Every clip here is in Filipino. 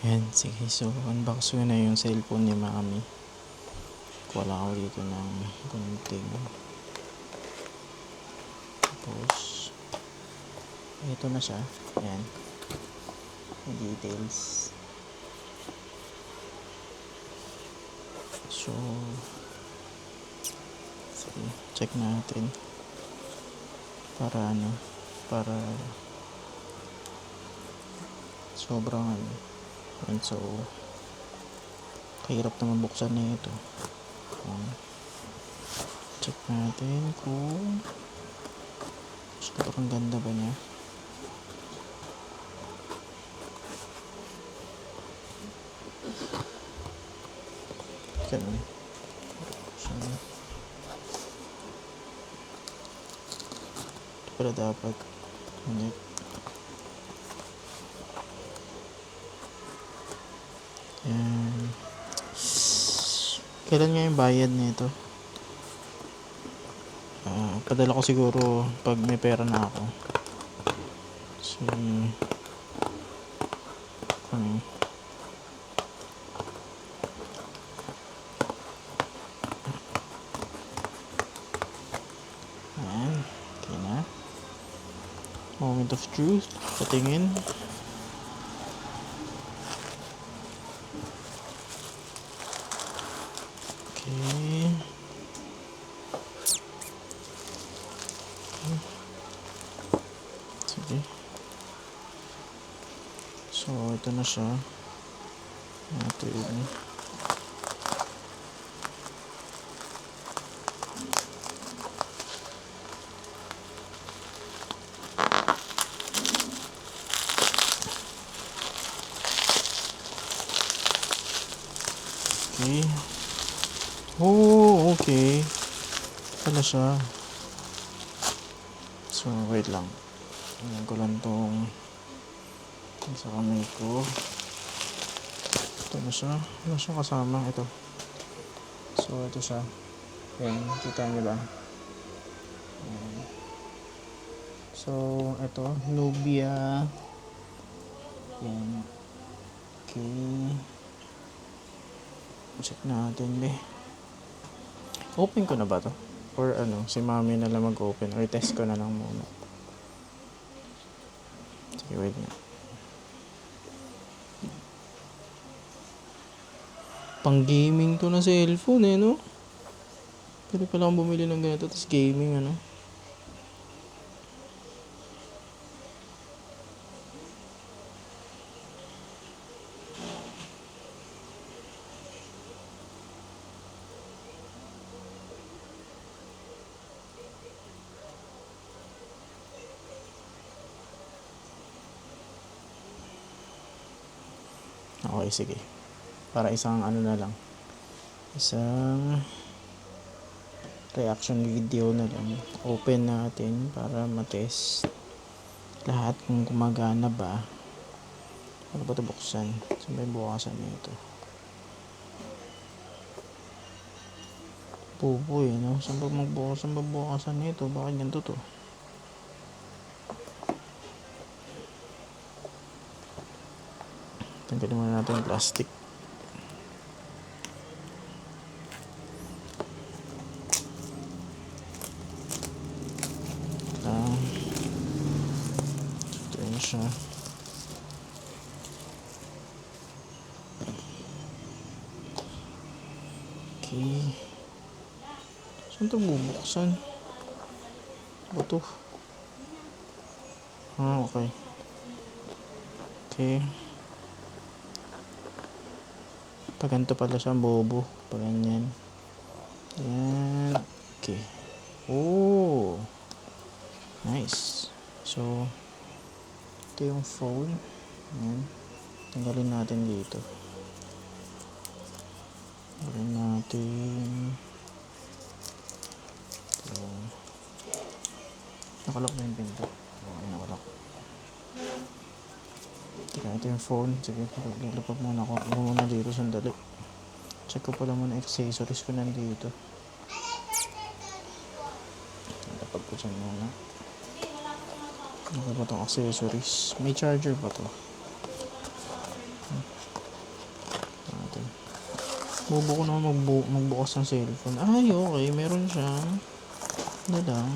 Yan, sige. So, unbox ko na yung cellphone ni Mami. Kuha lang ako dito ng gunting. Tapos, ito na siya. Yan. May details. So, sige. Check natin. Para sobrang and so kahirap naman buksan na ito. Check natin kung sobrang ganda ba niya. Ganun. Ito pala dapat connect. Yan. Kailan nga yung bayad nito? Padala ko siguro pag may pera na ako. So, ayan. Okay na. Moment of truth. Patingin. Okay. Sige. So, ito na siya. Ito yun. Okay. Oh, okay. Pala siya. So, wait lang. Tingnan ko lang tong sa kamay ko. Ito na siya. Ano siya kasama? Ito. So, ito siya. Ayan. Kita niyo ba? Ayan. So, ito. Nubia. Ayan. Okay. Check natin, Open ko na ba to? Or si Mami na lang mag-open. Or test ko na lang muna. Sige, wait nga. Pang gaming to na cellphone no? Pwede pala akong bumili ng ganito. Tapos gaming Okay, sige. Para isang na lang. Isang reaction video na lang. Open natin para matest lahat kung gumagana ba. Ano ba ito buksan? Saan ba yung bukasan nito? Pupo no? Saan ba bukasan nito? Bakit ganito to? Tanggalin muna natin yung plastic. Ito yun siya. Okay. Saan ito bubuksan? Ba ito? Okay. Okay. Pag ganito pala siya, bobo. Pag ganyan. Yan. Okay. Oh. Nice. So, ito yung phone. Yan. Tanggalin natin dito. Tanggalin natin. So, nakalak na yung pinto. Okay, nakalak. Ito yung phone. Sige, lulupag muna ako. Ako muna dito, sandali. Check ko pala muna accessories ko nandito. Lupag ko dyan muna. Ano ba itong accessories? May charger ba to? Bobo ko naman magbukas ng cellphone. Ay, okay. Meron siyang dalang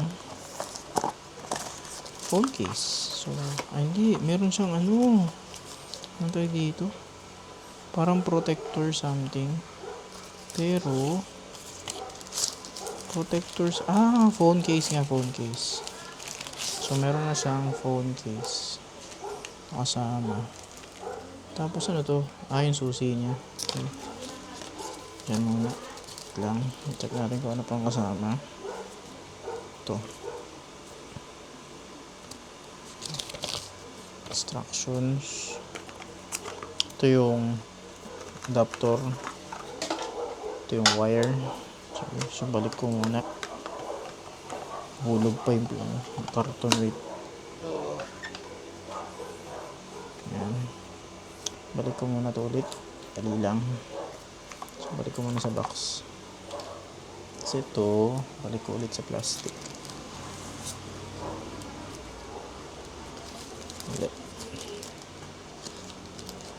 phone case. So, hindi. Meron siyang ano tayo dito? Parang protector something. Pero, protectors, phone case nga, phone case. So, meron na siyang phone case. Kasama. Tapos ano to? Yung susi niya. Okay. Yan muna. Lang. Check natin kung ano pang kasama. Ito. Instructions. Ito yung adapter. Ito yung wire. So balik ko muna. Hulog pa yung carton. Wait. Yan. Balik ko muna to ulit. Dali lang. So balik ko muna sa box. Kasi ito, balik ko ulit sa plastic. Ulit.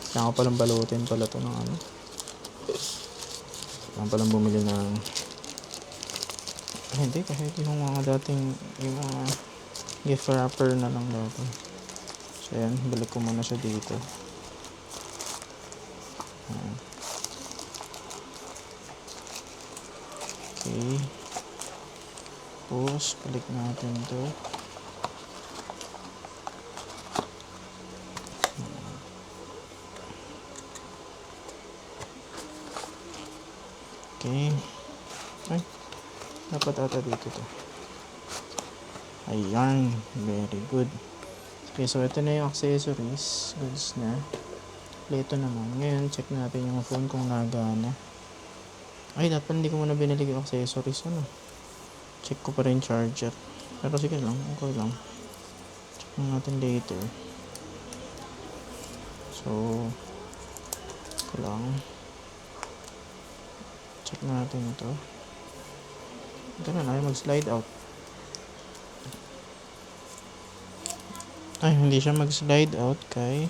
Kailangan ko palang balutin pala ito ng ano. Kailangan palang bumili ng hindi, kahit yung mga dating yung mga gift wrapper na lang dati. So yan, balik ko muna siya dito. Okay. Tapos balik natin to. Okay. Ay, dapat ata dito to. Ayan, very good. Okay, so ito na yung accessories. Goods na. Ito naman. Ngayon, check natin yung phone kung nagana. Ay, dapat hindi ko muna binili yung accessories. Ano? Check ko pa rin charger. Pero sige lang, okay lang. Check natin later. So, ito lang. Check natin ito. Ito na, mag-slide out. Ay, hindi siya mag-slide out kay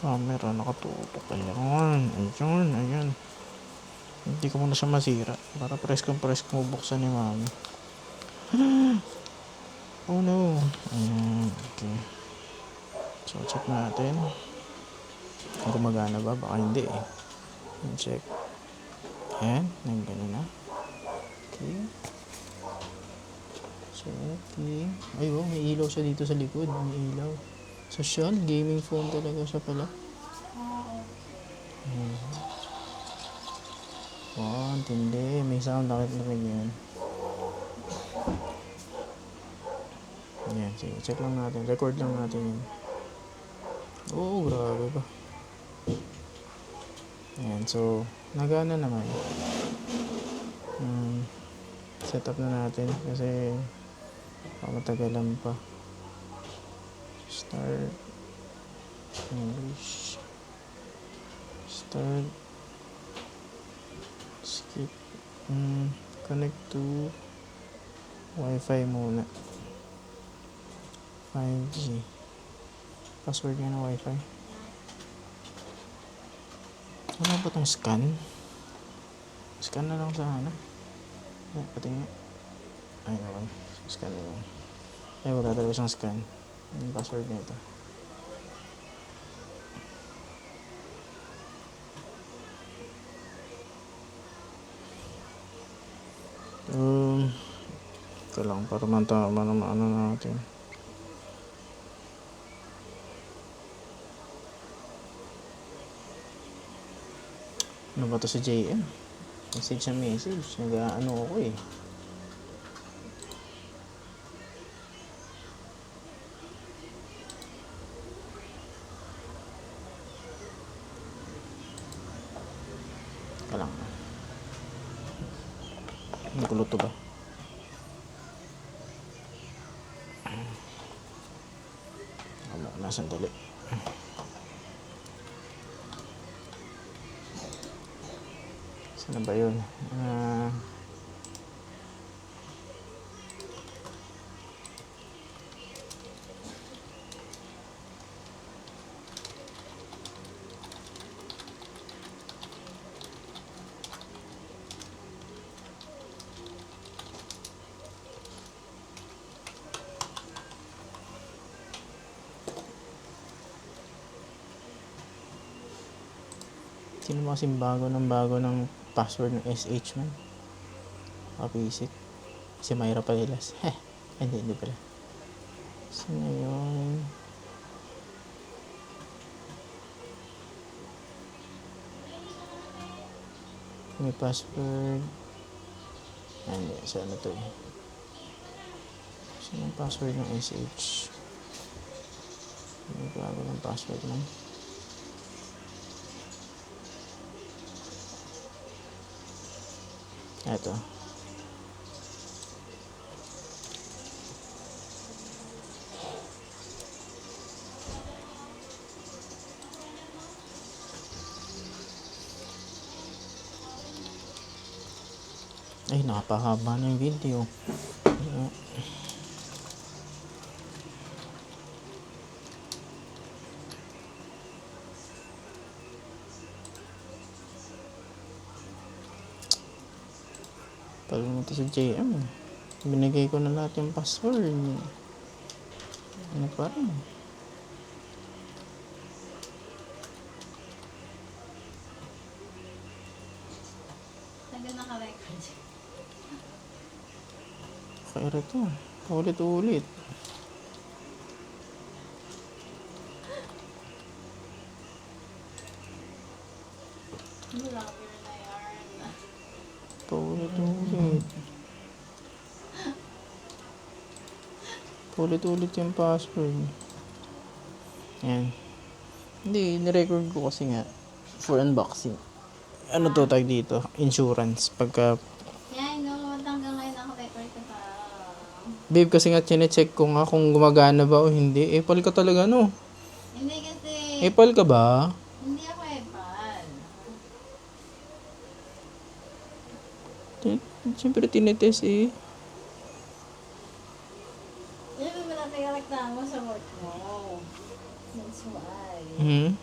camera. Nakatutok. Ayan. Ayan. Hindi ko muna siya masira. Para press kong bubuksan ni mami. Oh no. Ayan. Okay. So, check natin. Kung gumagana ba? Baka hindi eh. Check. Ayan. Ganun na. Okay. So, okay. Ay, may ilaw siya dito sa likod. May ilaw. Social, gaming phone talaga siya pala. Wow, tindi. May sound na rin yan. Ayan, sige. Check lang natin. Record lang natin yun. Oo, grabe ba. Ayan, so, nagana naman. Set up na natin kasi matagalan pa. Start. English. Start. Skip. Connect to Wi-Fi muna. 5G. Password nga ng Wi-Fi. Ano ba itong scan? Scan na lang sa ano? Pati nga. Ay, naman. Scan na lang. Ay, wala talaga siyang scan. Yung password na ito. Ito lang para mantama naman ano natin. Ano ba ito sa JM? Message sa message. Nag-ano ako eh. Ito lang. Ang gulo to ba? Wala na, sandali. Saan ba yun? Sino ba kasing bago ng password ng SH man? Basic. Si Myra Palilas. Hindi pala. Sino yun? May password. Hindi, saan na to eh? Sino yung password ng SH? May bago ng password man. Eto. Ay, napahaba na yung video. Pag ito sa JM, binigay ko na lahat yung password. Ano pa rin? Tagal naka-record. Kaya to. Ulit-ulit. Wala ko na yarn. Paulit-ulit. Paulit-ulit yung password. Yan. Hindi, nirecord ko kasi nga for unboxing. Ano to tag dito? Insurance. Pagka, Yeah, I know. Hanggang ngayon naka-record ka pa. babe, kasi nga chinecheck ko nga kung gumagana ba o hindi. Apple ka talaga, no? Hindi kasi, Apple ka ba? hindi ako epal. Siyempre tinetest eh. Hindi mo na reklamo sa work mo. That's why. Hmm?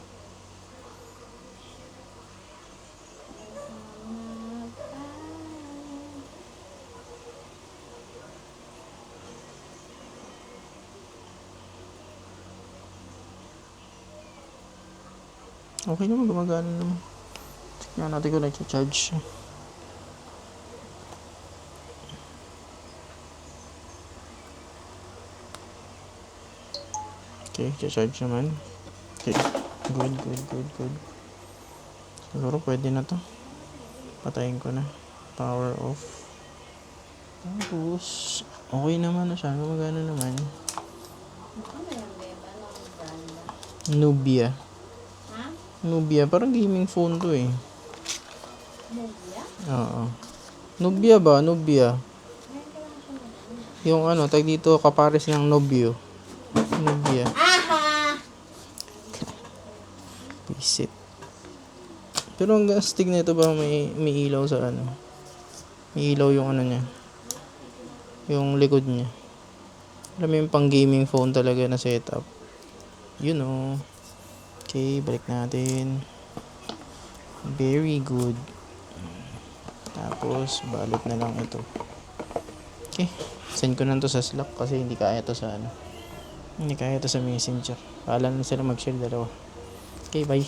Okay naman, gumagana naman. Tignan natin kung nag-charge siya. Okay, charge naman. Okay, good. Siguro pwede na to. Patayin ko na. Power off. Tapos, okay naman na siya. Gumagana naman. Ano yung beba? Anong brand ba? Nubia. Ha? Nubia, parang gaming phone to eh. Nubia? Oo. Nubia ba? Nubia. Ngayon ko lang siya nabili. Yung ano, tag dito, kapares ng Nubio. Nubia. Aha! Visit. Pero ang astig na ito ba may ilaw sa ano? May ilaw yung ano niya. Yung likod niya. Alam mo yung pang gaming phone talaga na setup. You know. Okay, balik natin. Very good. Tapos, balot na lang ito. Okay. Send ko na to sa Slack kasi hindi kaya to sa ano. Hindi kaya to sa Messenger. Paalam na sila mag-share dalawa. Okay, bye.